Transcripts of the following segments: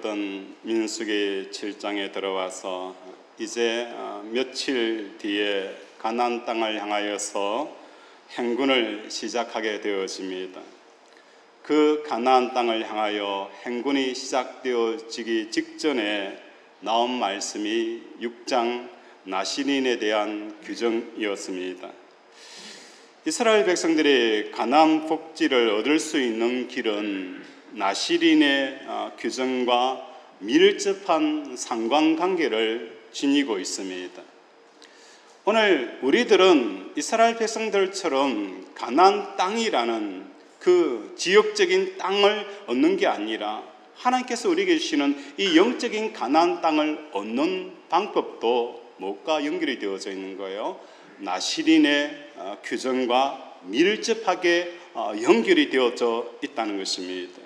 읽었던 민수기 7장에 들어와서 이제 며칠 뒤에 가나안 땅을 향하여서 행군을 시작하게 되어집니다. 그 가나안 땅을 향하여 행군이 시작되어지기 직전에 나온 말씀이 6장 나시린에 대한 규정이었습니다. 이스라엘 백성들이 가나안 복지를 얻을 수 있는 길은 나시린의 규정과 밀접한 상관관계를 지니고 있습니다. 오늘 우리들은 이스라엘 백성들처럼 가나안 땅이라는 그 지역적인 땅을 얻는 게 아니라 하나님께서 우리에게 주시는 이 영적인 가나안 땅을 얻는 방법도 무엇과 연결이 되어져 있는 거예요? 나시린의 규정과 밀접하게 연결이 되어져 있다는 것입니다.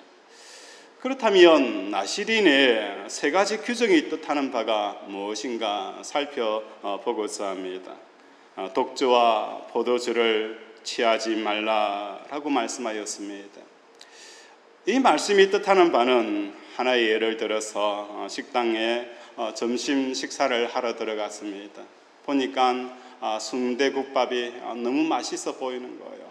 그렇다면 나시린의 세 가지 규정이 뜻하는 바가 무엇인가 살펴보고자 합니다. 독주와 포도주를 취하지 말라라고 말씀하였습니다. 이 말씀이 뜻하는 바는 하나의 예를 들어서 식당에 점심 식사를 하러 들어갔습니다. 보니까 순대국밥이 너무 맛있어 보이는 거예요.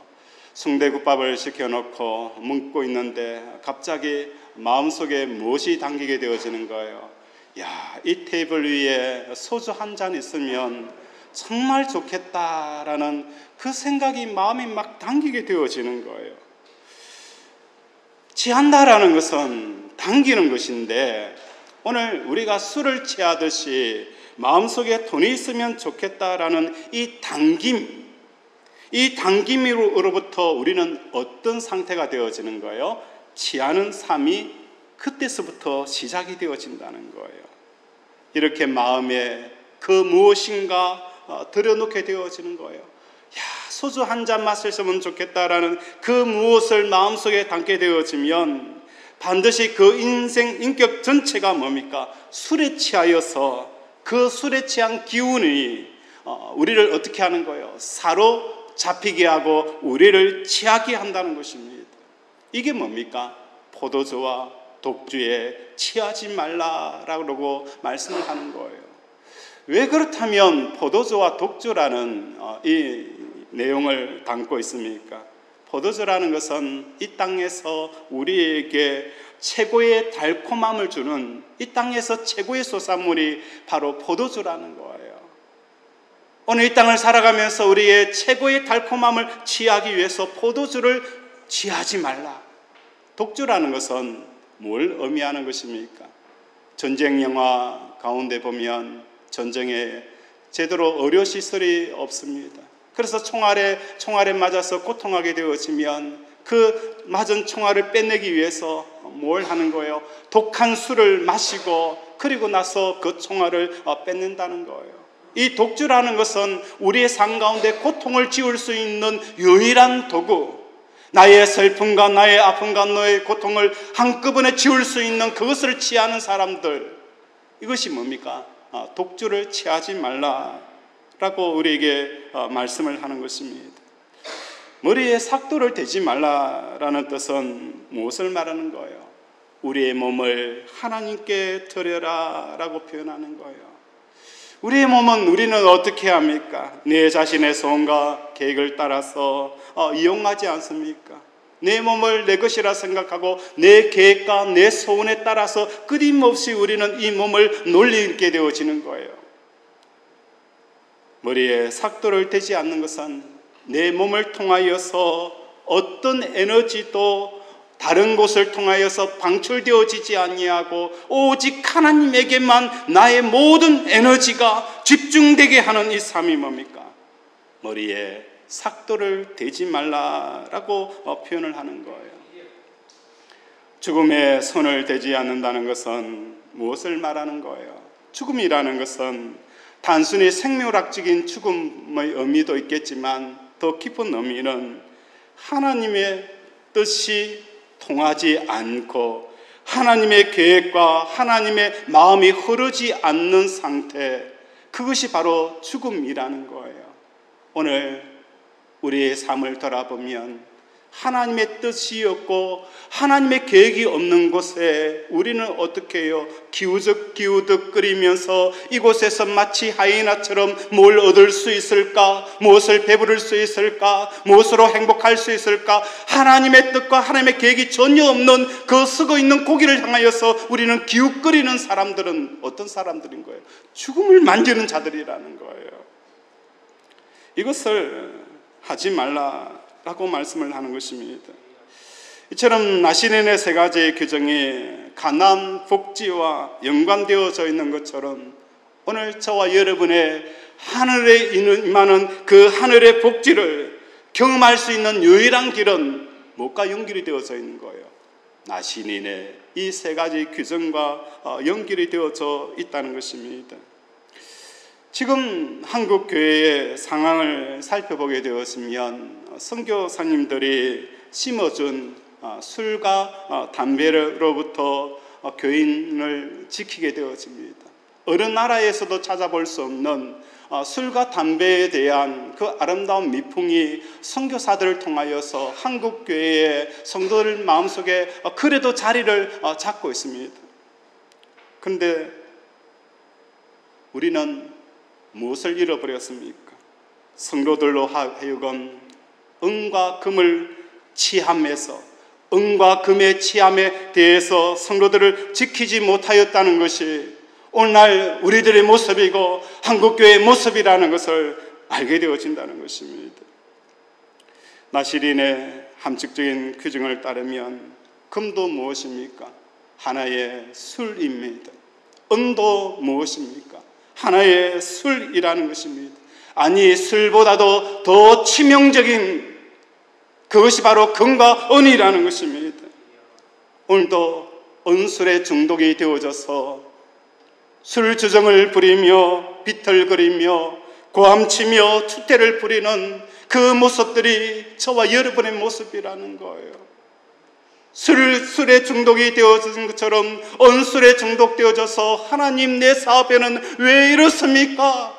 순대국밥을 시켜놓고 먹고 있는데 갑자기 마음속에 무엇이 당기게 되어지는 거예요. 야, 이 테이블 위에 소주 한 잔 있으면 정말 좋겠다라는 그 생각이 마음에 막 당기게 되어지는 거예요. 취한다라는 것은 당기는 것인데 오늘 우리가 술을 취하듯이 마음속에 돈이 있으면 좋겠다라는 이 당김으로부터 우리는 어떤 상태가 되어지는 거예요? 취하는 삶이 그때서부터 시작이 되어진다는 거예요. 이렇게 마음에 그 무엇인가 들여놓게 되어지는 거예요. 야, 소주 한 잔 마셨으면 좋겠다라는 그 무엇을 마음속에 담게 되어지면 반드시 그 인격 전체가 뭡니까? 술에 취하여서 그 술에 취한 기운이 우리를 어떻게 하는 거예요? 사로잡히게 하고 우리를 취하게 한다는 것입니다. 이게 뭡니까? 포도주와 독주에 취하지 말라라고 말씀을 하는 거예요. 왜 그렇다면 포도주와 독주라는 이 내용을 담고 있습니까? 포도주라는 것은 이 땅에서 우리에게 최고의 달콤함을 주는 이 땅에서 최고의 소산물이 바로 포도주라는 거예요. 오늘 이 땅을 살아가면서 우리의 최고의 달콤함을 취하기 위해서 포도주를 취하지 말라. 독주라는 것은 뭘 의미하는 것입니까? 전쟁 영화 가운데 보면 전쟁에 제대로 의료시설이 없습니다. 그래서 총알에 맞아서 고통하게 되어지면 그 맞은 총알을 빼내기 위해서 뭘 하는 거예요? 독한 술을 마시고 그리고 나서 그 총알을 뺏는다는 거예요. 이 독주라는 것은 우리의 삶 가운데 고통을 지울 수 있는 유일한 도구, 나의 슬픔과 나의 아픔과 나의 고통을 한꺼번에 지울 수 있는 그것을 취하는 사람들, 이것이 뭡니까? 독주를 취하지 말라라고 우리에게 말씀을 하는 것입니다. 머리에 삭도를 대지 말라라는 뜻은 무엇을 말하는 거예요? 우리의 몸을 하나님께 드려라라고 표현하는 거예요. 우리의 몸은 우리는 어떻게 합니까? 내 자신의 소원과 계획을 따라서 이용하지 않습니까? 내 몸을 내 것이라 생각하고 내 계획과 내 소원에 따라서 끊임없이 우리는 이 몸을 놀리게 되어지는 거예요. 머리에 삭도를 대지 않는 것은 내 몸을 통하여서 어떤 에너지도 다른 곳을 통하여서 방출되어지지 아니하고 오직 하나님에게만 나의 모든 에너지가 집중되게 하는 이 삶이 뭡니까? 머리에 삭도를 대지 말라라고 표현을 하는 거예요. 죽음에 손을 대지 않는다는 것은 무엇을 말하는 거예요? 죽음이라는 것은 단순히 생물학적인 죽음의 의미도 있겠지만 더 깊은 의미는 하나님의 뜻이 통하지 않고 하나님의 계획과 하나님의 마음이 흐르지 않는 상태, 그것이 바로 죽음이라는 거예요. 오늘 우리의 삶을 돌아보면 하나님의 뜻이었고 하나님의 계획이 없는 곳에 우리는 어떻게 해요? 기우득기우득거리면서 이곳에서 마치 하이에나처럼 뭘 얻을 수 있을까? 무엇을 배부를 수 있을까? 무엇으로 행복할 수 있을까? 하나님의 뜻과 하나님의 계획이 전혀 없는 그 쓰고 있는 고기를 향하여서 우리는 기웃거리는 사람들은 어떤 사람들인 거예요? 죽음을 만지는 자들이라는 거예요. 이것을 하지 말라라고 말씀을 하는 것입니다. 이처럼 나시린의 세 가지의 규정이 가난, 복지와 연관되어져 있는 것처럼 오늘 저와 여러분의 하늘에 임하는 그 하늘의 복지를 경험할 수 있는 유일한 길은 무엇과 연결이 되어져 있는 거예요? 나시린의 이 세 가지 규정과 연결이 되어져 있다는 것입니다. 지금 한국 교회의 상황을 살펴보게 되었으면 선교사님들이 심어준 술과 담배로부터 교인을 지키게 되어집니다. 어느 나라에서도 찾아볼 수 없는 술과 담배에 대한 그 아름다운 미풍이 선교사들을 통하여서 한국 교회의 성도들 마음속에 그래도 자리를 잡고 있습니다. 그런데 우리는 무엇을 잃어버렸습니까? 성도들로 하여금 은과 금을 취함에서 은과 금의 취함에 대해서 성도들을 지키지 못하였다는 것이 오늘날 우리들의 모습이고 한국교회의 모습이라는 것을 알게 되어진다는 것입니다. 나시린의 함축적인 규정을 따르면 금도 무엇입니까? 하나의 술입니다. 은도 무엇입니까? 하나의 술이라는 것입니다. 아니, 술보다도 더 치명적인 그것이 바로 금과 은이라는 것입니다. 오늘도 은술에 중독이 되어져서 술주정을 부리며 비틀거리며 고함치며 축대를 부리는 그 모습들이 저와 여러분의 모습이라는 거예요. 술에 중독이 되어진 것처럼 은술에 중독되어져서 하나님 내 사업에는 왜 이렇습니까?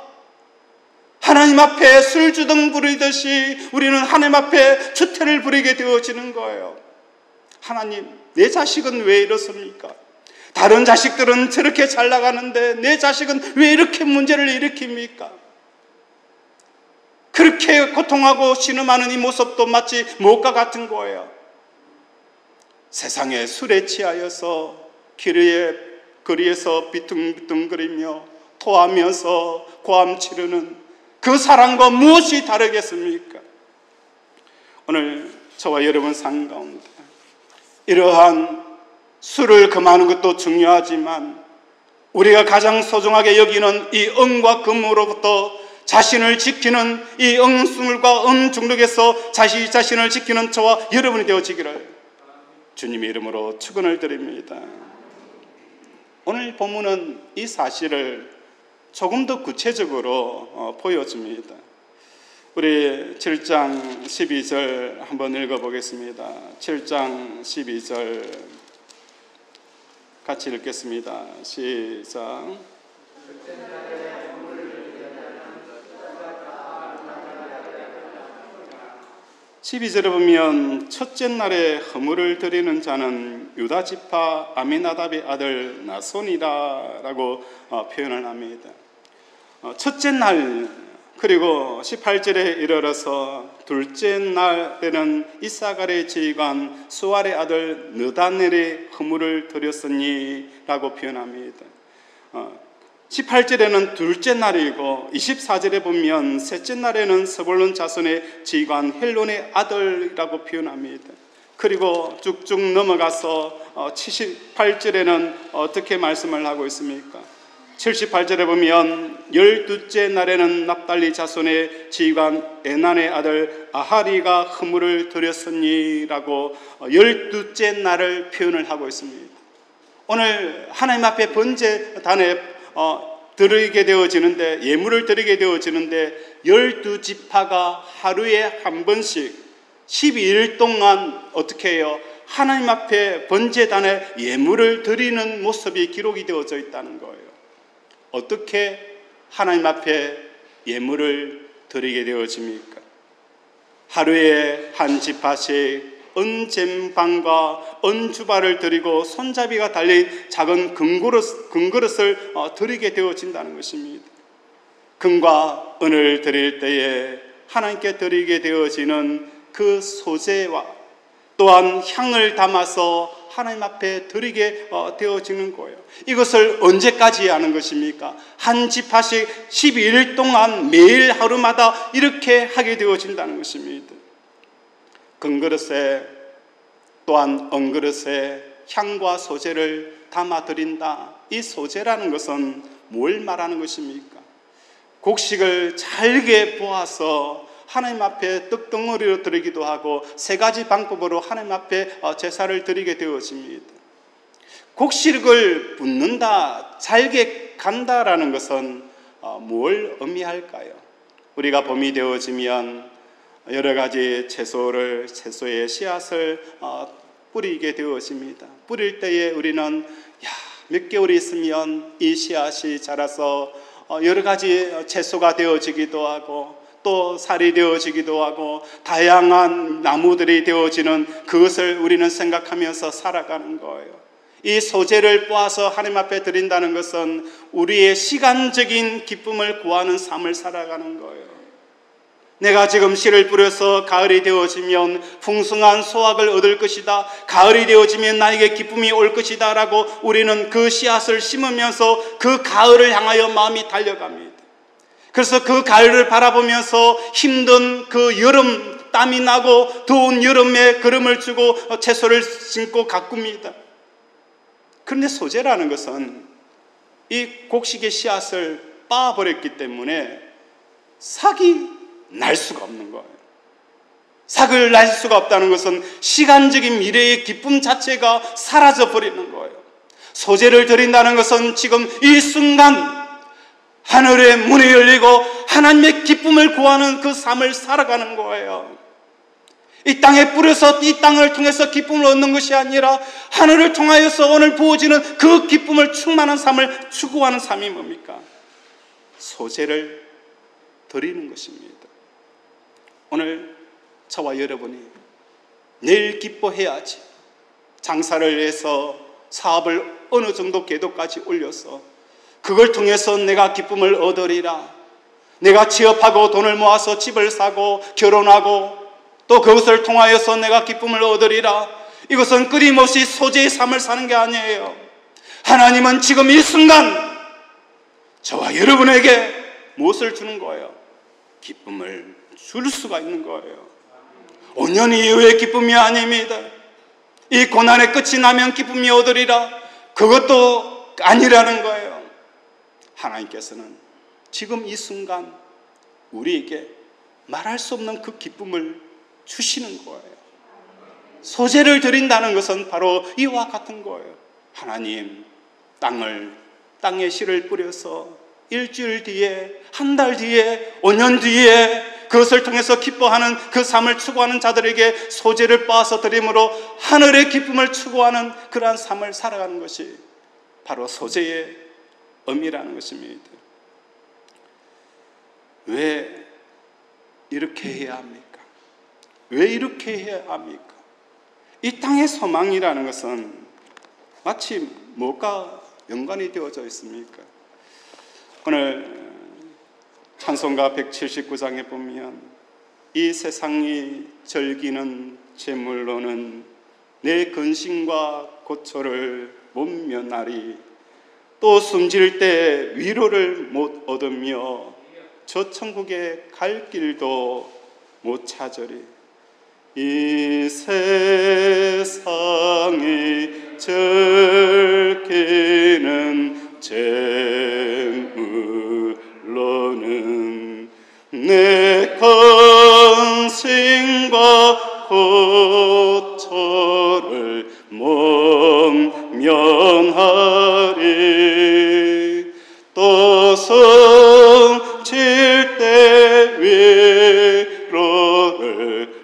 하나님 앞에 술주정 부리듯이 우리는 하나님 앞에 주태를 부리게 되어지는 거예요. 하나님, 내 자식은 왜 이렇습니까? 다른 자식들은 저렇게 잘 나가는데 내 자식은 왜 이렇게 문제를 일으킵니까? 그렇게 고통하고 신음하는 이 모습도 마치 무엇과 같은 거예요. 세상에 술에 취하여서 거리에서 비퉁비퉁거리며 토하면서 고함 치르는 그 사람과 무엇이 다르겠습니까? 오늘 저와 여러분 삶 가운데 이러한 술을 금하는 것도 중요하지만 우리가 가장 소중하게 여기는 이 은과 금으로부터 자신을 지키는 이 은술과 은 중독에서 자신을 지키는 저와 여러분이 되어지기를 주님의 이름으로 축원을 드립니다. 오늘 본문은 이 사실을 조금 더 구체적으로 보여줍니다. 우리 7장 12절 한번 읽어보겠습니다. 7장 12절 같이 읽겠습니다. 시작. 12절에 보면 첫째 날에 허물을 드리는 자는 유다 지파 아미나답의 아들 나손이다 라고 표현을 합니다. 첫째 날, 그리고 18절에 이르러서 둘째 날에는 이사갈의 지휘관 수알의 아들 느다넬의 허물을 드렸으니 라고 표현합니다. 18절에는 둘째 날이고 24절에 보면 셋째 날에는 스불론 자손의 지휘관 헬론의 아들이라고 표현합니다. 그리고 쭉쭉 넘어가서 78절에는 어떻게 말씀을 하고 있습니까? 78절에 보면 12째 날에는 납달리 자손의 지휘관 에난의 아들 아하리가 허물을 드렸으니 라고 12째 날을 표현을 하고 있습니다. 오늘 하나님 앞에 번제단에 드리게 되어지는데, 예물을 드리게 되어지는데 12지파가 하루에 한 번씩 12일 동안 어떻게 해요? 하나님 앞에 번제단에 예물을 드리는 모습이 기록이 되어져 있다는 거예요. 어떻게 하나님 앞에 예물을 드리게 되어집니까? 하루에 한 지파씩 은잼반과 은주발을 드리고 손잡이가 달린 작은 금그릇을 드리게 되어진다는 것입니다. 금과 은을 드릴 때에 하나님께 드리게 되어지는 그 소재와 또한 향을 담아서 하나님 앞에 드리게 되어지는 거예요. 이것을 언제까지 하는 것입니까? 한 지파씩 12일 동안 매일 하루마다 이렇게 하게 되어진다는 것입니다. 금그릇에 또한 은그릇에 향과 소재를 담아 드린다. 이 소재라는 것은 뭘 말하는 것입니까? 곡식을 잘게 보아서 하나님 앞에 떡덩어리로 드리기도 하고 세 가지 방법으로 하나님 앞에 제사를 드리게 되어집니다. 곡식을 붓는다, 잘게 간다라는 것은 뭘 의미할까요? 우리가 봄이 되어지면 여러 가지 채소의 씨앗을 뿌리게 되어집니다. 뿌릴 때에 우리는 몇 개월이 있으면 이 씨앗이 자라서 여러 가지 채소가 되어지기도 하고 또 살이 되어지기도 하고 다양한 나무들이 되어지는 그것을 우리는 생각하면서 살아가는 거예요. 이 소재를 뽀아서 하나님 앞에 드린다는 것은 우리의 시간적인 기쁨을 구하는 삶을 살아가는 거예요. 내가 지금 씨를 뿌려서 가을이 되어지면 풍성한 수확을 얻을 것이다, 가을이 되어지면 나에게 기쁨이 올 것이다 라고 우리는 그 씨앗을 심으면서 그 가을을 향하여 마음이 달려갑니다. 그래서 그 가을을 바라보면서 힘든 그 여름, 땀이 나고 더운 여름에 걸음을 주고 채소를 심고 가꿉니다. 그런데 소재라는 것은 이 곡식의 씨앗을 빻아버렸기 때문에 삭이 날 수가 없는 거예요. 삭을 날 수가 없다는 것은 시간적인 미래의 기쁨 자체가 사라져 버리는 거예요. 소재를 드린다는 것은 지금 이 순간 하늘의 문이 열리고 하나님의 기쁨을 구하는 그 삶을 살아가는 거예요. 이 땅에 뿌려서 이 땅을 통해서 기쁨을 얻는 것이 아니라 하늘을 통하여서 오늘 부어지는 그 기쁨을 충만한 삶을 추구하는 삶이 뭡니까? 소재를 드리는 것입니다. 오늘 저와 여러분이 내일 기뻐해야지, 장사를 해서 사업을 어느 정도 궤도까지 올려서 그걸 통해서 내가 기쁨을 얻으리라, 내가 취업하고 돈을 모아서 집을 사고 결혼하고 또 그것을 통하여서 내가 기쁨을 얻으리라, 이것은 끊임없이 소재의 삶을 사는 게 아니에요. 하나님은 지금 이 순간 저와 여러분에게 무엇을 주는 거예요? 기쁨을 줄 수가 있는 거예요. 5년 이후의 기쁨이 아닙니다. 이 고난의 끝이 나면 기쁨이 얻으리라, 그것도 아니라는 거예요. 하나님께서는 지금 이 순간 우리에게 말할 수 없는 그 기쁨을 주시는 거예요. 소재를 드린다는 것은 바로 이와 같은 거예요. 하나님, 땅에 씨를 뿌려서 일주일 뒤에, 한 달 뒤에, 5년 뒤에 그것을 통해서 기뻐하는 그 삶을 추구하는 자들에게 소재를 빻아서 드림으로 하늘의 기쁨을 추구하는 그러한 삶을 살아가는 것이 바로 소재의 의미라는 것입니다. 왜 이렇게 해야 합니까? 왜 이렇게 해야 합니까? 이 땅의 소망이라는 것은 마치 뭐가 연관이 되어져 있습니까? 오늘 찬송가 179장에 보면 이 세상이 즐기는 재물로는 내 근심과 고초를 못 면하리, 또 숨질 때 위로를 못 얻으며 저 천국에 갈 길도 못 찾으리. 이 세상이 즐기는 재물로는 내 근심과 고초를 못 면하리. 또 숨질 때 위로를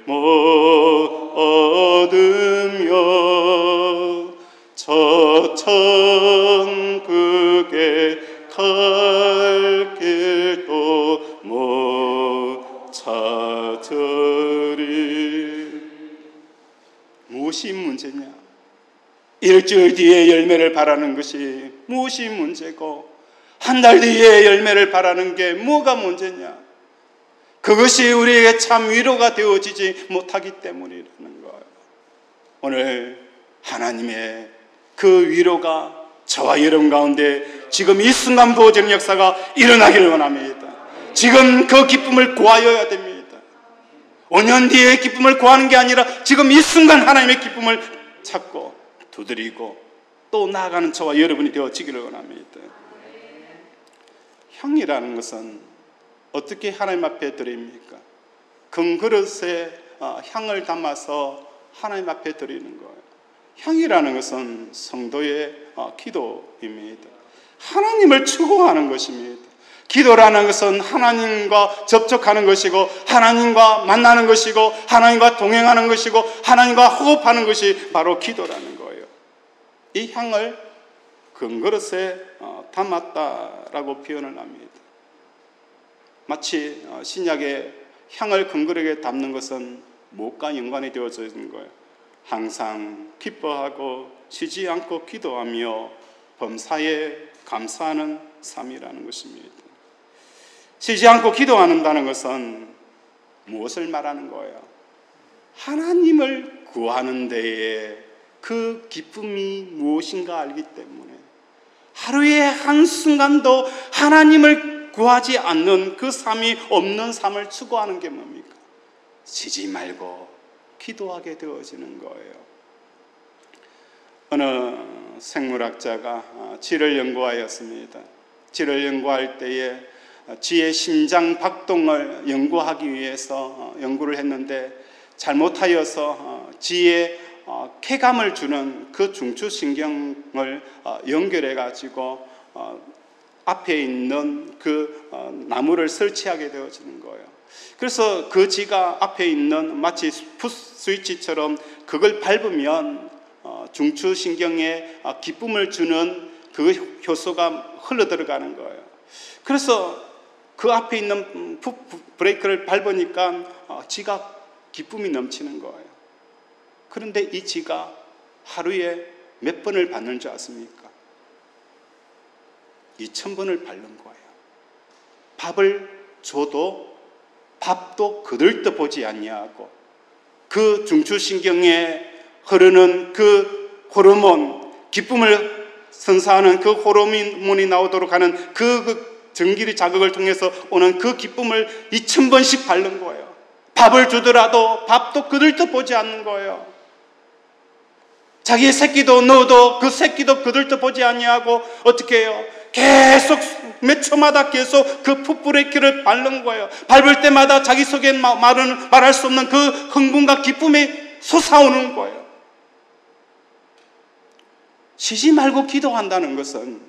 못 얻으며 저 천국에 갈 길도 못 저리. 무엇이 문제냐? 일주일 뒤에 열매를 바라는 것이 무엇이 문제고, 한 달 뒤에 열매를 바라는 게 뭐가 문제냐? 그것이 우리에게 참 위로가 되어지지 못하기 때문이라는 거예요. 오늘 하나님의 그 위로가 저와 여러분 가운데 지금 이 순간 부어지는 역사가 일어나기를 원합니다. 지금 그 기쁨을 구하여야 됩니다. 5년 뒤에 기쁨을 구하는 게 아니라 지금 이 순간 하나님의 기쁨을 찾고 두드리고 또 나아가는 저와 여러분이 되어지기를 원합니다. 향이라는 것은 어떻게 하나님 앞에 드립니까? 금그릇에 향을 담아서 하나님 앞에 드리는 거예요. 향이라는 것은 성도의 기도입니다. 하나님을 추구하는 것입니다. 기도라는 것은 하나님과 접촉하는 것이고, 하나님과 만나는 것이고, 하나님과 동행하는 것이고, 하나님과 호흡하는 것이 바로 기도라는 거예요. 이 향을 금그릇에 담았다라고 표현을 합니다. 마치 신약의 향을 금그릇에 담는 것은 무엇과 연관이 되어져 있는 거예요? 항상 기뻐하고 쉬지 않고 기도하며 범사에 감사하는 삶이라는 것입니다. 쉬지 않고 기도한다는 것은 무엇을 말하는 거예요? 하나님을 구하는 데에 그 기쁨이 무엇인가 알기 때문에 하루에 한순간도 하나님을 구하지 않는 그 삶이 없는 삶을 추구하는 게 뭡니까? 쉬지 말고 기도하게 되어지는 거예요. 어느 생물학자가 쥐를 연구하였습니다. 쥐를 연구할 때에 쥐의 심장 박동을 연구하기 위해서 연구를 했는데 잘못하여서 쥐의 쾌감을 주는 그 중추신경을 연결해 가지고 앞에 있는 그 나무를 설치하게 되어지는 거예요. 그래서 그 쥐가 앞에 있는 마치 스위치처럼 그걸 밟으면 중추신경에 기쁨을 주는 그 효소가 흘러 들어가는 거예요. 그래서 그 앞에 있는 브레이크를 밟으니까 쥐가 기쁨이 넘치는 거예요. 그런데 이 쥐가 하루에 몇 번을 받는 줄 아십니까? 2000번을 밟는 거예요. 밥을 줘도 밥도 거들떠보지 않냐고, 그 중추신경에 흐르는 그 호르몬, 기쁨을 선사하는 그 호르몬이 나오도록 하는 그 전기리 자극을 통해서 오는 그 기쁨을 2000번씩 밟는 거예요. 밥을 주더라도 밥도 거들떠보지 않는 거예요. 자기의 새끼도 넣어도 그 새끼도 거들떠보지 아니하고 어떻게 해요? 계속 몇 초마다 계속 그 풋브레이크를 밟는 거예요. 밟을 때마다 자기 속에 말할 수 없는 그 흥분과 기쁨이 솟아오는 거예요. 쉬지 말고 기도한다는 것은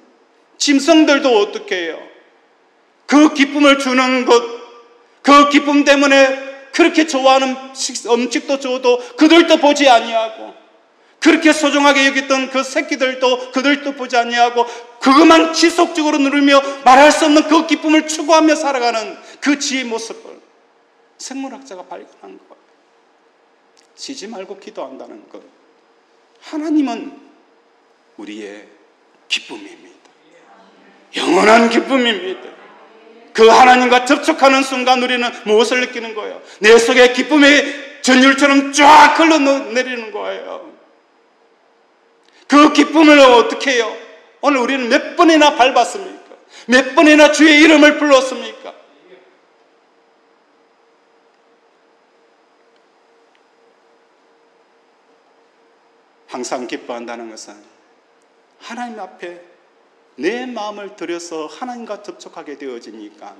짐승들도 어떻게 해요? 그 기쁨을 주는 것, 그 기쁨 때문에 그렇게 좋아하는 음식도 줘도 그들도 보지 아니하고, 그렇게 소중하게 여겼던 그 새끼들도 그들도 보지 아니하고 그것만 지속적으로 누르며 말할 수 없는 그 기쁨을 추구하며 살아가는 그 쥐의 모습을 생물학자가 발견한 거예요. 쉬지 말고 기도한다는 것, 하나님은 우리의 기쁨입니다. 영원한 기쁨입니다. 그 하나님과 접촉하는 순간 우리는 무엇을 느끼는 거예요? 내 속에 기쁨의 전율처럼 쫙 흘러내리는 거예요. 그 기쁨을 어떻게 해요? 오늘 우리는 몇 번이나 밟았습니까? 몇 번이나 주의 이름을 불렀습니까? 항상 기뻐한다는 것은 하나님 앞에 내 마음을 들여서 하나님과 접촉하게 되어지니까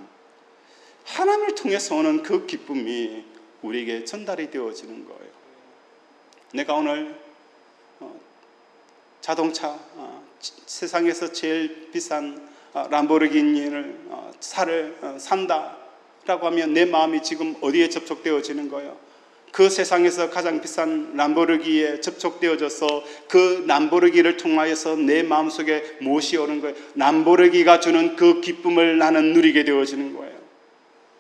하나님을 통해서 오는 그 기쁨이 우리에게 전달이 되어지는 거예요. 내가 오늘 자동차, 세상에서 제일 비싼 람보르기니를 차를 산다라고 하면 내 마음이 지금 어디에 접촉되어지는 거예요? 그 세상에서 가장 비싼 람보르기에 접촉되어져서 그 람보르기를 통하여서 내 마음속에 무엇이 오는 거예요? 람보르기가 주는 그 기쁨을 나는 누리게 되어지는 거예요.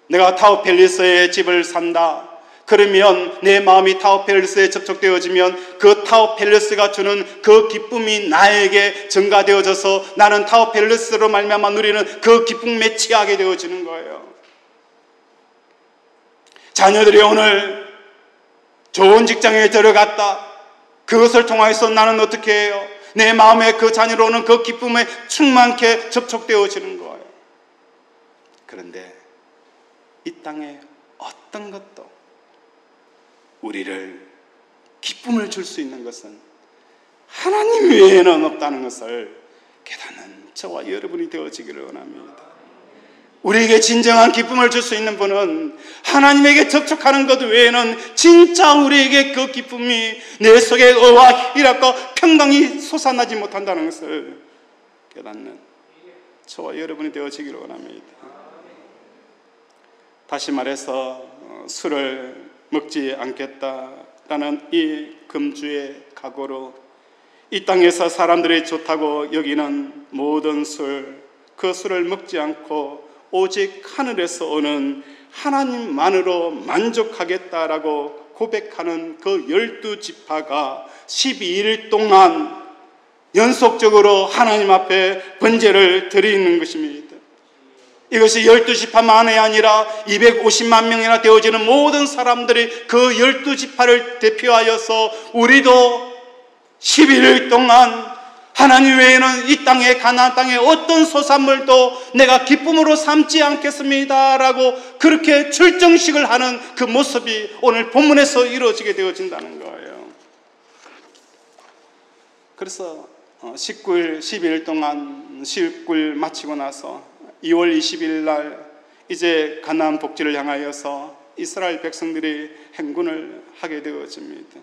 내가 타오펠리스의 집을 산다. 그러면 내 마음이 타오펠리스에 접촉되어지면 그 타오펠리스가 주는 그 기쁨이 나에게 증가되어져서 나는 타오펠리스로 말미암아 누리는 그 기쁨에 취하게 되어지는 거예요. 자녀들이 오늘 좋은 직장에 들어갔다. 그것을 통해서 나는 어떻게 해요? 내 마음에 그 자녀로 오는 그 기쁨에 충만케 접촉되어지는 거예요. 그런데 이 땅에 어떤 것도 우리를 기쁨을 줄 수 있는 것은 하나님 외에는 없다는 것을 깨닫는 저와 여러분이 되어지기를 원합니다. 우리에게 진정한 기쁨을 줄 수 있는 분은 하나님에게 접촉하는 것 외에는 진짜 우리에게 그 기쁨이 내 속에 의와 희락과 평강이 솟아나지 못한다는 것을 깨닫는 저와 여러분이 되어지기를 원합니다. 다시 말해서 술을 먹지 않겠다라는 이 금주의 각오로 이 땅에서 사람들이 좋다고 여기는 모든 술, 그 술을 먹지 않고 오직 하늘에서 오는 하나님만으로 만족하겠다라고 고백하는 그 12지파가 12일 동안 연속적으로 하나님 앞에 번제를 드리는 것입니다. 이것이 12지파만이 아니라 250만 명이나 되어지는 모든 사람들이 그 12지파를 대표하여서 우리도 11일 동안 하나님 외에는 이 땅에 가나안 땅에 어떤 소산물도 내가 기쁨으로 삼지 않겠습니다 라고 그렇게 출정식을 하는 그 모습이 오늘 본문에서 이루어지게 되어진다는 거예요. 그래서 19일 12일 동안 19일 마치고 나서 2월 20일 날 이제 가나안 복지를 향하여서 이스라엘 백성들이 행군을 하게 되어집니다.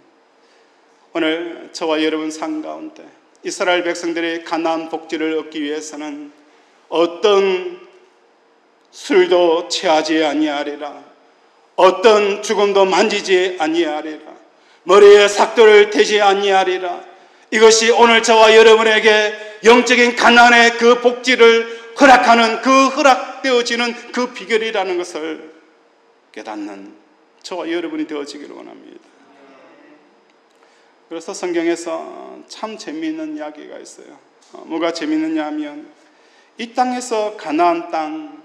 오늘 저와 여러분 삶 가운데 이스라엘 백성들이 가나안 복지를 얻기 위해서는 어떤 술도 취하지 아니하리라, 어떤 죽음도 만지지 아니하리라, 머리에 삭도를 대지 아니하리라. 이것이 오늘 저와 여러분에게 영적인 가나안의 그 복지를 허락하는 그 허락되어지는 그 비결이라는 것을 깨닫는 저와 여러분이 되어지기를 원합니다. 그래서 성경에서 참 재미있는 이야기가 있어요. 뭐가 재미있느냐 하면 이 땅에서 가나안 땅,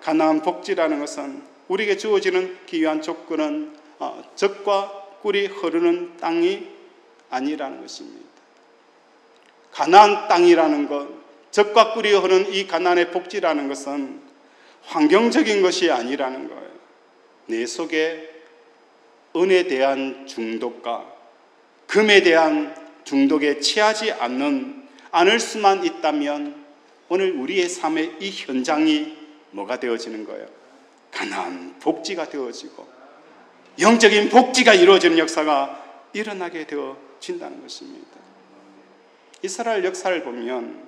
가나안 복지라는 것은 우리에게 주어지는 기이한 조건은 젖과 꿀이 흐르는 땅이 아니라는 것입니다. 가나안 땅이라는 것, 젖과 꿀이 흐르는 이 가나안의 복지라는 것은 환경적인 것이 아니라는 거예요. 내 속에 은에 대한 중독과 금에 대한 중독에 취하지 않을 수만 있다면 오늘 우리의 삶의 이 현장이 뭐가 되어지는 거예요? 가나안 복지가 되어지고 영적인 복지가 이루어지는 역사가 일어나게 되어진다는 것입니다. 이스라엘 역사를 보면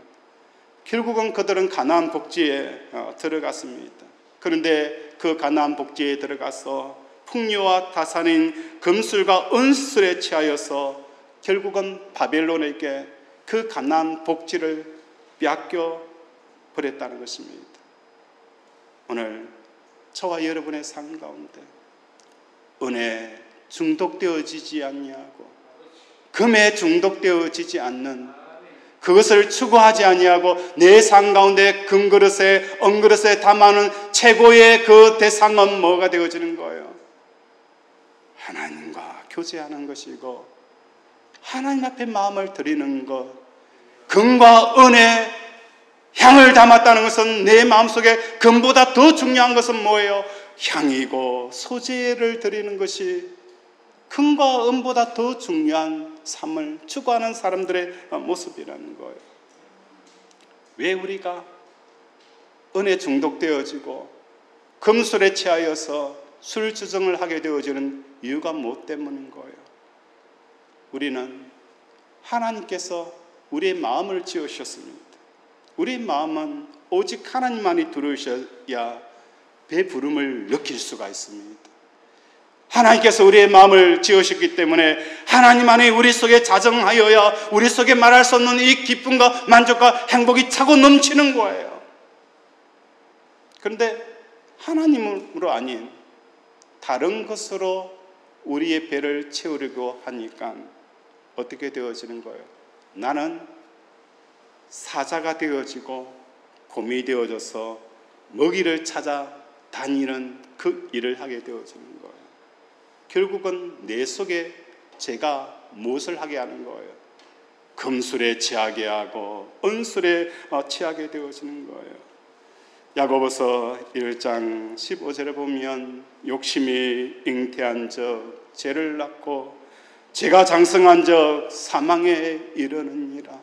결국은 그들은 가나안 복지에 들어갔습니다. 그런데 그 가나안 복지에 들어가서 풍요와 다산인 금술과 은술에 취하여서 결국은 바벨론에게 그 가나안 복지를 빼앗겨 버렸다는 것입니다. 오늘 저와 여러분의 삶 가운데 은혜에 중독되어지지 아니하고 금에 중독되어지지 않는 그것을 추구하지 아니하고 내 삶 가운데 금그릇에 은그릇에 담아는 최고의 그 대상은 뭐가 되어지는 거예요? 하나님과 교제하는 것이고 하나님 앞에 마음을 드리는 것, 금과 은의 향을 담았다는 것은 내 마음속에 금보다 더 중요한 것은 뭐예요? 향이고 소재를 드리는 것이 금과 은보다 더 중요한 삶을 추구하는 사람들의 모습이라는 거예요. 왜 우리가 은에 중독되어지고 금술에 취하여서 술주정을 하게 되어지는 이유가 무엇 때문인 거예요? 우리는 하나님께서 우리의 마음을 지으셨습니다. 우리의 마음은 오직 하나님만이 들어오셔야 배부름을 느낄 수가 있습니다. 하나님께서 우리의 마음을 지으셨기 때문에 하나님 안에 우리 속에 자정하여야 우리 속에 말할 수 없는 이 기쁨과 만족과 행복이 차고 넘치는 거예요. 그런데 하나님으로 아닌 다른 것으로 우리의 배를 채우려고 하니까 어떻게 되어지는 거예요? 나는 사자가 되어지고 곰이 되어져서 먹이를 찾아 다니는 그 일을 하게 되어지는 거예요. 결국은 내 속에 제가 무엇을 하게 하는 거예요? 금술에 취하게 하고 은술에 취하게 되어지는 거예요. 야고보서 1장 15절에 보면 욕심이 잉태한 적 죄를 낳고 죄가 장성한 적 사망에 이르느니라.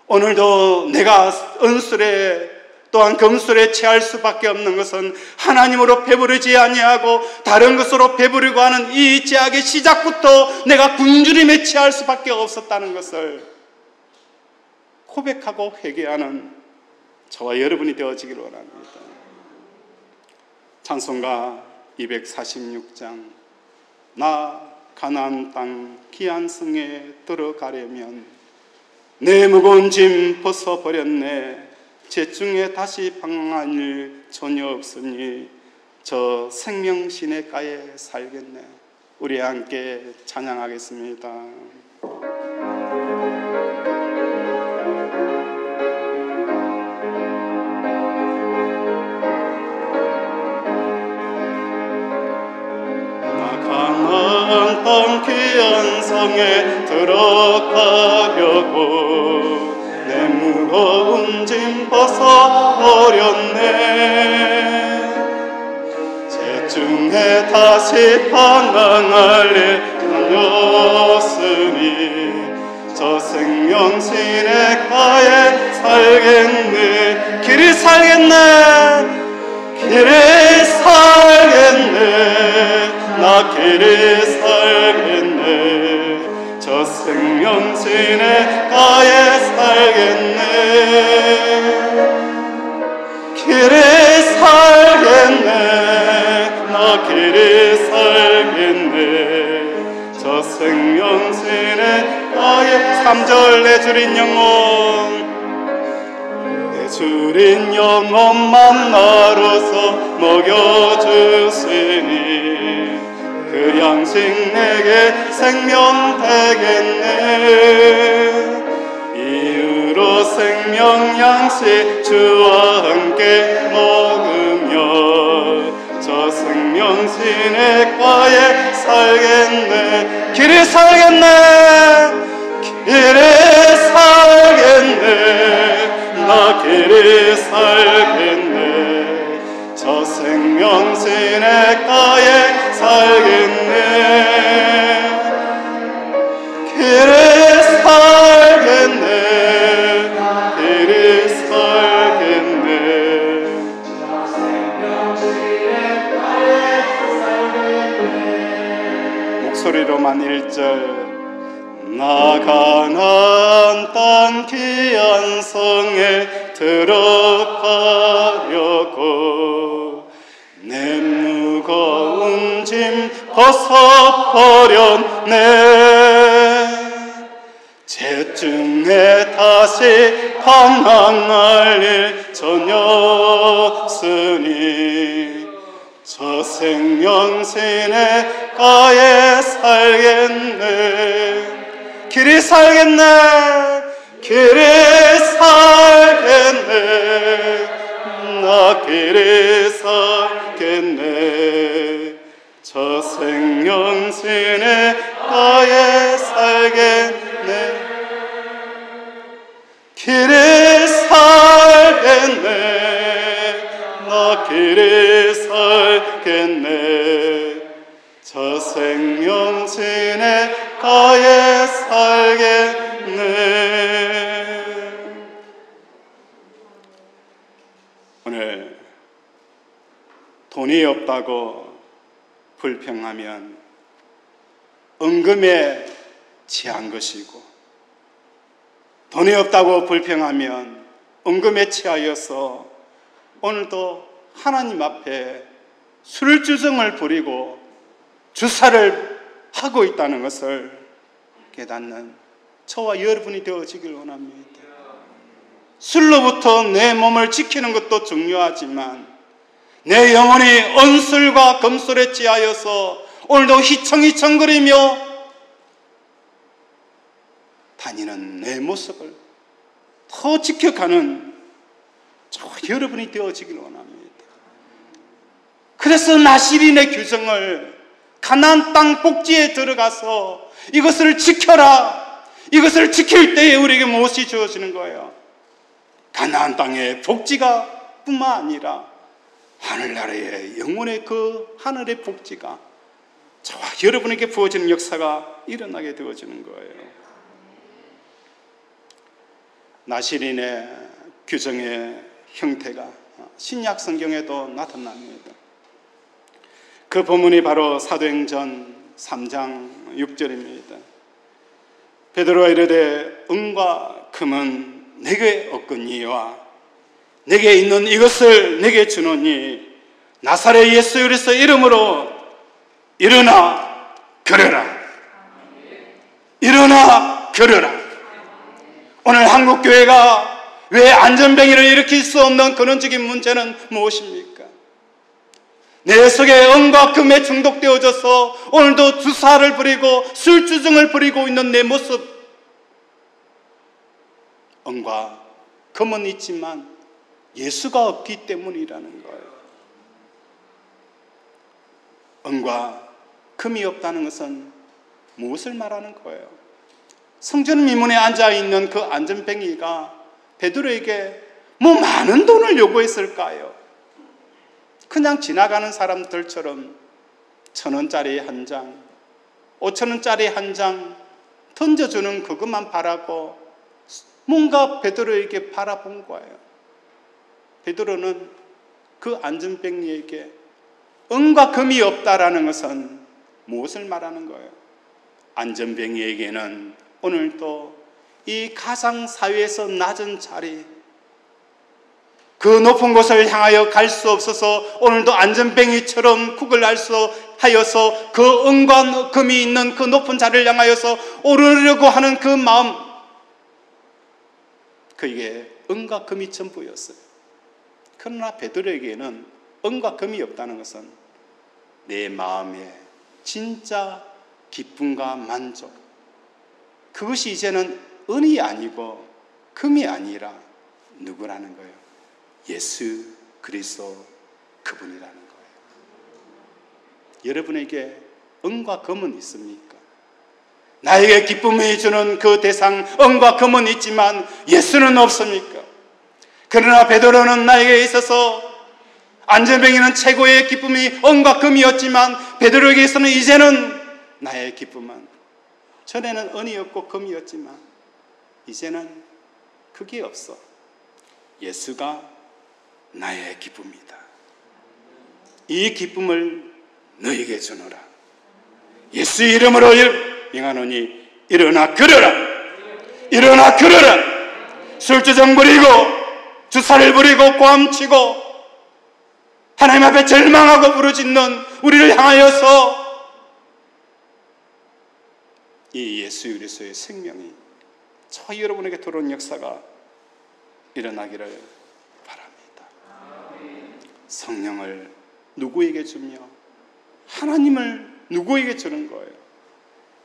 오늘도 내가 은술에 또한 금술에 취할 수밖에 없는 것은 하나님으로 배부르지 아니하고 다른 것으로 배부르고 하는 이 죄악의 시작부터 내가 굶주림에 취할 수밖에 없었다는 것을 고백하고 회개하는 저와 여러분이 되어지기를 원합니다. 찬송가 246장 나 가나안 땅 귀한 성에 들어가려면 내 무거운 짐 벗어버렸네. 제 중에 다시 방황할 일 전혀 없으니 저 생명 시냇가에 살겠네. 우리 함께 찬양하겠습니다. 가나안 땅 귀한 성에 들어가려고 내 무거운 짐 벗어버렸네. 제 중에 다시 방황할 일 아니었으니 저 생명 시냇가에 살겠네. 길이 살겠네. 길이 살겠네. 나 길이 살겠네. 저 생명 시냇가에 살겠네. 길이 살겠네. 나 길이 살겠네. 저 생명 시냇가에 3절 내 주린 영혼 내 주린 영혼만 나로서 먹여주시니 그 양식 내게 생명 되겠네. 이유로 생명 양식 주와 함께 먹으며 저 생명 시냇가에 살겠네. 길이 살겠네. 길이 살겠네. 나 길이 살겠네. 저 생명 시냇가에 살겠네. 길이 살겠네. 길이 살겠네. 저 생명 시냇가에 살겠네. 목소리로만 1절 나 가나안 땅 귀한 성에 들어가려고 내 무거운 짐 벗어버렸네. 제 중에 다시 방황할 일 전혀 없으니 저 생명 시냇가에 살겠네. 길이 살겠네. 길이 살겠네. 나 길이 살겠네. 저 생명 시냇가에 살겠네. 길이 살겠네. 나 길이 살겠네. 저 생명 시냇가에 살겠네. 오늘 돈이 없다고 불평하면 은금에 취한 것이고, 돈이 없다고 불평하면 은금에 취하여서 오늘도 하나님 앞에 술주정을 부리고 주사를 하고 있다는 것을 깨닫는 저와 여러분이 되어지길 원합니다. 술로부터 내 몸을 지키는 것도 중요하지만 내 영혼이 언술과 검술에 취하여서 오늘도 휘청휘청거리며 다니는 내 모습을 더 지켜가는 저와 여러분이 되어지길 원합니다. 그래서 나시린의 규정을 가나안 땅 복지에 들어가서 이것을 지켜라, 이것을 지킬 때에 우리에게 무엇이 주어지는 거예요? 가나안 땅의 복지가 뿐만 아니라 하늘나라의 영혼의 그 하늘의 복지가 저와 여러분에게 부어지는 역사가 일어나게 되어지는 거예요. 나시린의 규정의 형태가 신약 성경에도 나타납니다. 그 본문이 바로 사도행전 3장 6절입니다. 베드로가 이르되 은과 금은 내게 없거니와 내게 있는 이것을 내게 주노니 나사렛 예수 그리스도 이름으로 일어나 걸어라. 일어나 걸어라. 오늘 한국교회가 왜 안전병이를 일으킬 수 없는 근원적인 문제는 무엇입니까? 내 속에 은과 금에 중독되어져서 오늘도 주사를 부리고 술주정을 부리고 있는 내 모습, 은과 금은 있지만 예수가 없기 때문이라는 거예요. 은과 금이 없다는 것은 무엇을 말하는 거예요? 성전 미문에 앉아있는 그 안전뱅이가 베드로에게 뭐 많은 돈을 요구했을까요? 그냥 지나가는 사람들처럼 1,000원짜리 한 장, 5,000원짜리 한 장 던져주는 그것만 바라고 뭔가 베드로에게 바라본 거예요. 베드로는 그 안전뱅이에게 은과 금이 없다라는 것은 무엇을 말하는 거예요? 안전뱅이에게는 오늘도 이 가상 사회에서 낮은 자리, 그 높은 곳을 향하여 갈 수 없어서 오늘도 안전뱅이처럼 구걸할 수 하여서 그 은과 금이 있는 그 높은 자리를 향하여서 오르려고 하는 그 마음, 그에게 은과 금이 전부였어요. 그러나 베드로에게는 은과 금이 없다는 것은 내 마음에 진짜 기쁨과 만족, 그것이 이제는 은이 아니고 금이 아니라 누구라는 거예요? 예수 그리스도 그분이라는 거예요. 여러분에게 은과 금은 있습니까? 나에게 기쁨을 주는 그 대상 은과 금은 있지만 예수는 없습니까? 그러나 베드로는 나에게 있어서 안전뱅이는 최고의 기쁨이 은과 금이었지만 베드로에게서는 이제는 나의 기쁨은, 전에는 은이었고 금이었지만 이제는 그게 없어. 예수가 나의 기쁨이다. 이 기쁨을 너에게 주노라. 예수 이름으로 명하노니 일어나 걸어라. 일어나 걸어라. 술주정 부리고 주사를 부리고 고함치고 하나님 앞에 절망하고 부르짖는 우리를 향하여서 이 예수 그리스도의 생명이 저와 여러분에게 들어온 역사가 일어나기를 바랍니다. 성령을 누구에게 주며 하나님을 누구에게 주는 거예요?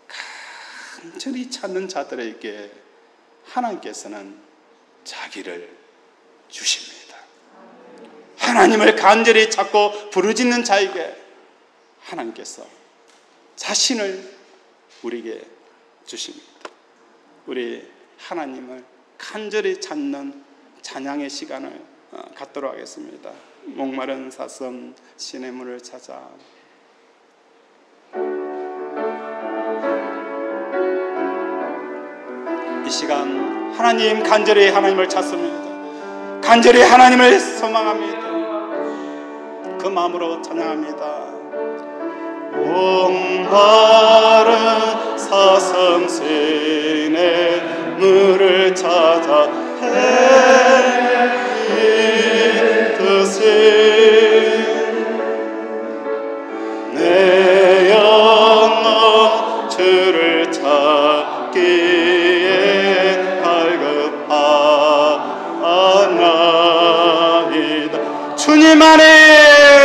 간절히 찾는 자들에게 하나님께서는 자기를 주십니다. 하나님을 간절히 찾고 부르짖는 자에게 하나님께서 자신을 우리에게 주십니다. 우리 하나님을 간절히 찾는 찬양의 시간을 갖도록 하겠습니다. 목마른 사슴 시냇물을 찾아. 이 시간 하나님, 간절히 하나님을 찾습니다. 간절히 하나님을 소망합니다. 그 마음으로 찬양합니다. 목마른 사슴 시냇물을 찾아 헤매듯이 내 영혼 주를 찾기에 갈급하나이다. 주님 안에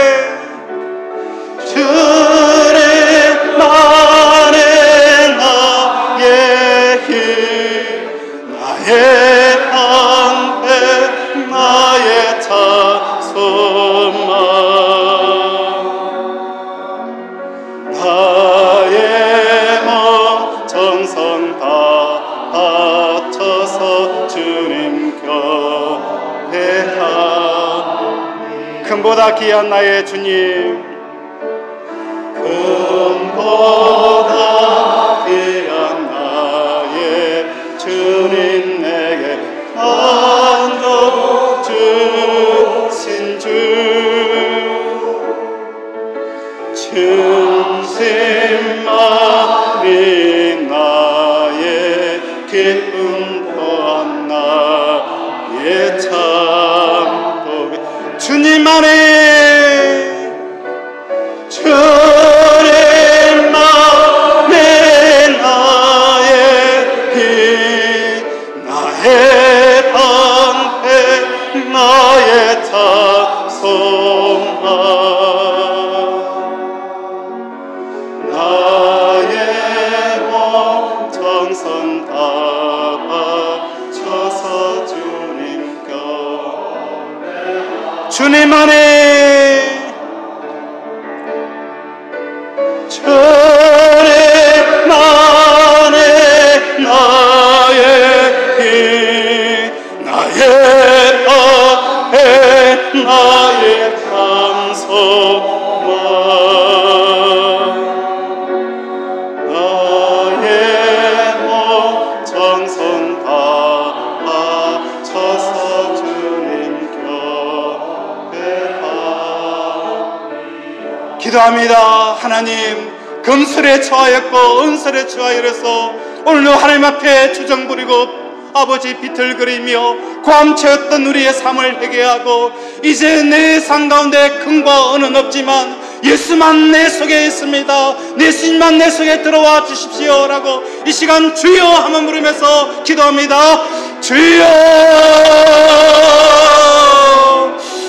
나의 몸 정성 다 바쳐서 주님 경배하리. 금보다 귀한 나의 주님, 금보다 귀한 나의 주님, 내게 만족 주신 주, 중심만이 나의 기쁨 또한 나의 참복, 주님만이 나의 방패 나의 찬송아, 나의 몸 정성 다 바쳐서 주님 경배하리. 주님만이 나의 찬송아, 나의 몸 정성 다 바쳐서 주님 경배하리. 기도합니다. 하나님, 금슬에 처하였고 은슬에 처하여서 오늘도 하나님 앞에 주정 부리고 아버지 비틀거리며 고함채웠던 우리의 삶을 회개하고, 이제 내 삶 가운데 금과 은은 없지만 예수만 내 속에 있습니다, 예수님만 내 속에 들어와 주십시오 라고 이 시간 주여 한번 부르면서 기도합니다. 주여,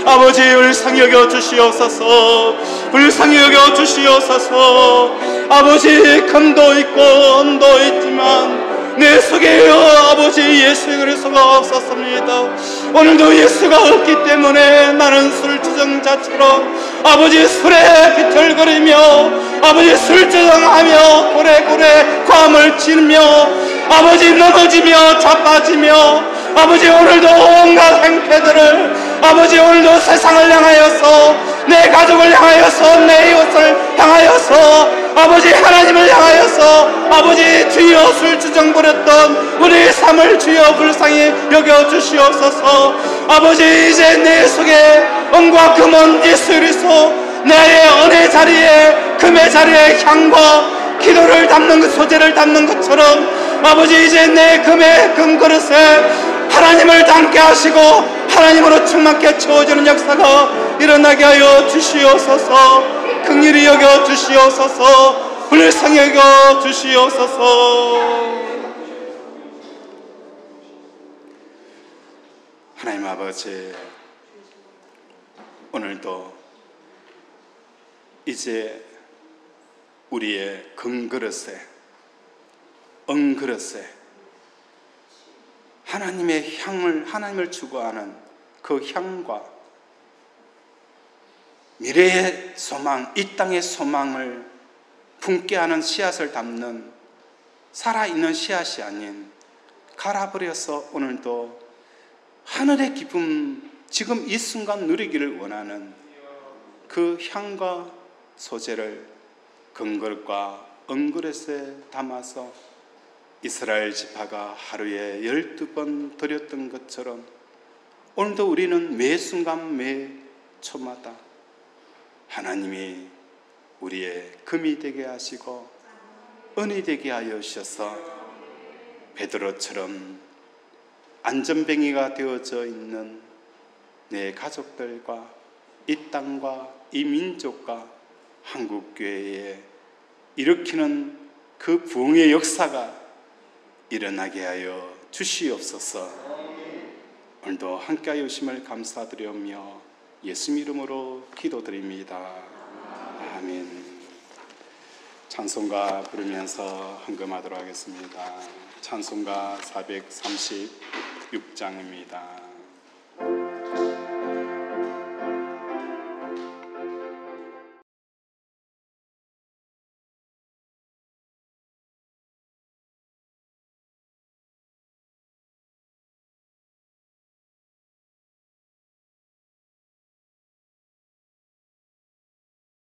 아버지 불쌍히 여겨 주시옵소서, 불쌍히 여겨 주시옵소서. 아버지 금도 있고 은도 있지만 내 속에요 아버지 예수 그리스도가 없었습니다. 오늘도 예수가 없기 때문에 나는 술주정자처럼 아버지 술에 비틀거리며 아버지 술주정하며 고래고래 고함을 치며 아버지 넘어지며 자빠지며 아버지 오늘도 온갖 행패들을 아버지 오늘도 세상을 향하여서 내 가족을 향하여서 내 이웃을 향하여서 아버지 하나님을 향하여서 아버지 주여 술주정 부렸던 우리 삶을 주여 불쌍히 여겨 주시옵소서. 아버지 이제 내 속에 은과 금은 예수 그리스도, 나의 은의 자리에 금의 자리에 향과 기도를 담는 그 소재를 담는 것처럼 아버지 이제 내 금의 금그릇에 하나님을 담게 하시고 하나님으로 충만케 채워주는 역사가 일어나게 하여 주시옵소서. 긍휼히 여겨 주시옵소서. 불쌍히 여겨 주시옵소서. 하나님 아버지, 오늘도 이제 우리의 금그릇에 은그릇에 하나님의 향을, 하나님을 추구하는 그 향과 미래의 소망, 이 땅의 소망을 품게 하는 씨앗을 담는 살아있는 씨앗이 아닌 갈아버려서 오늘도 하늘의 기쁨, 지금 이 순간 누리기를 원하는 그 향과 소재를 금그릇과 은그릇에 담아서 이스라엘 지파가 하루에 12번 드렸던 것처럼 오늘도 우리는 매 순간 매 초마다 하나님이 우리의 금이 되게 하시고 은이 되게 하여 주셔서 베드로처럼 안전뱅이가 되어져 있는 내 가족들과 이 땅과 이 민족과 한국교회에 일으키는 그 부흥의 역사가 일어나게 하여 주시옵소서. 오늘도 함께하여 주심을 감사드리며 예수님 이름으로 기도드립니다. 아멘. 찬송가 부르면서 헌금하도록 하겠습니다. 찬송가 436장입니다.